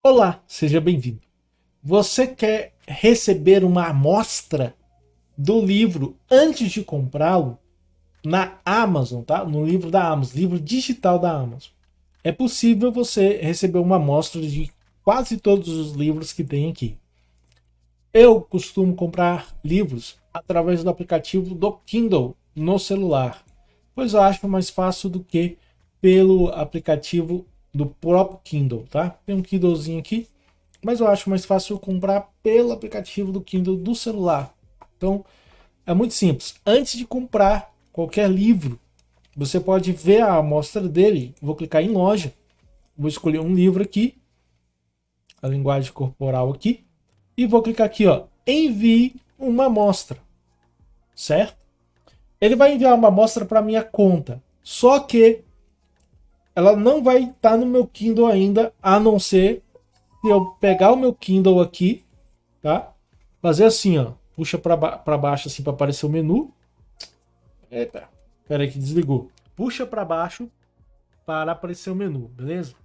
Olá, seja bem-vindo. Você quer receber uma amostra do livro antes de comprá-lo na Amazon, tá? No livro da Amazon, livro digital da Amazon. É possível você receber uma amostra de quase todos os livros que tem aqui. Eu costumo comprar livros através do aplicativo do Kindle no celular, pois eu acho mais fácil do que pelo aplicativo do próprio Kindle, tá? Tem um Kindlezinho aqui, mas eu acho mais fácil comprar pelo aplicativo do Kindle do celular. Então, é muito simples. Antes de comprar qualquer livro, você pode ver a amostra dele. Vou clicar em loja, vou escolher um livro aqui, a linguagem corporal aqui, e vou clicar aqui, ó, envie uma amostra, certo? Ele vai enviar uma amostra para minha conta, só que ela não vai estar no meu Kindle ainda, a não ser se eu pegar o meu Kindle aqui, tá? Fazer assim, ó, puxa para baixo assim para aparecer o menu. Eita, pera aí que desligou. Puxa para baixo para aparecer o menu, beleza?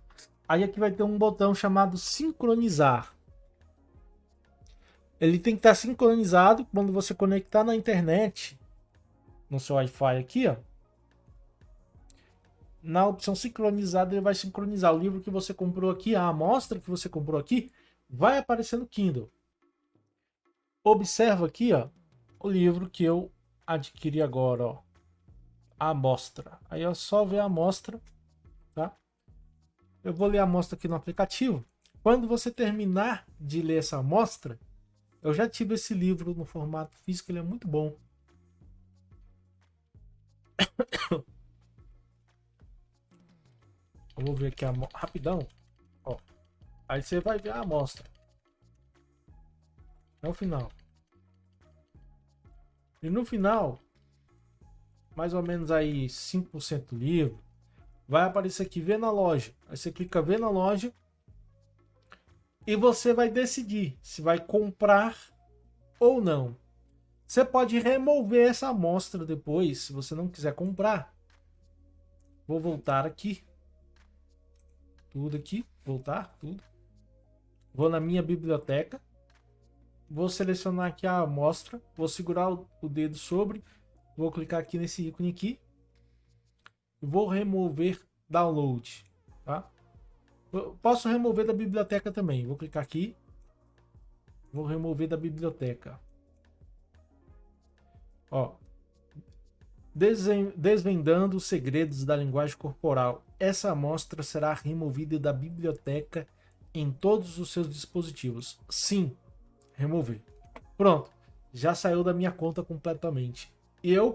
Aí aqui vai ter um botão chamado sincronizar. Ele tem que estar sincronizado quando você conectar na internet, no seu Wi-Fi aqui, ó. Na opção sincronizada, ele vai sincronizar o livro que você comprou aqui, a amostra que você comprou aqui, vai aparecer no Kindle. Observa aqui, ó, o livro que eu adquiri agora, ó, a amostra. Aí é só ver a amostra, tá? Eu vou ler a amostra aqui no aplicativo. Quando você terminar de ler essa amostra, eu já tive esse livro no formato físico, ele é muito bom. Eu vou ver aqui rapidão. Ó, aí você vai ver a amostra. É o final. E no final, mais ou menos aí 5% livro, vai aparecer aqui ver na loja. Aí você clica ver na loja e você vai decidir se vai comprar ou não. Você pode remover essa amostra depois, se você não quiser comprar. Vou voltar aqui. Tudo aqui. Voltar, tudo. Vou na minha biblioteca. Vou selecionar aqui a amostra. Vou segurar o dedo sobre. Vou clicar aqui nesse ícone aqui. Vou remover download. Tá? Eu posso remover da biblioteca também. Vou clicar aqui. Vou remover da biblioteca. Ó, desvendando os segredos da linguagem corporal. Essa amostra será removida da biblioteca em todos os seus dispositivos. Sim, remover. Pronto, já saiu da minha conta completamente. Eu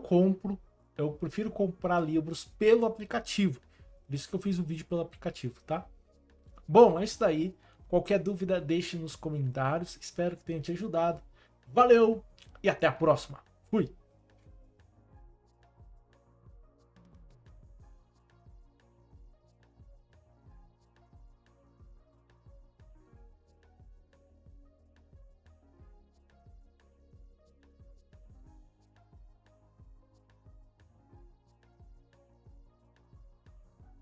prefiro comprar livros pelo aplicativo. Por isso que eu fiz o vídeo pelo aplicativo, tá? Bom, é isso daí. Qualquer dúvida, deixe nos comentários. Espero que tenha te ajudado. Valeu e até a próxima. Fui!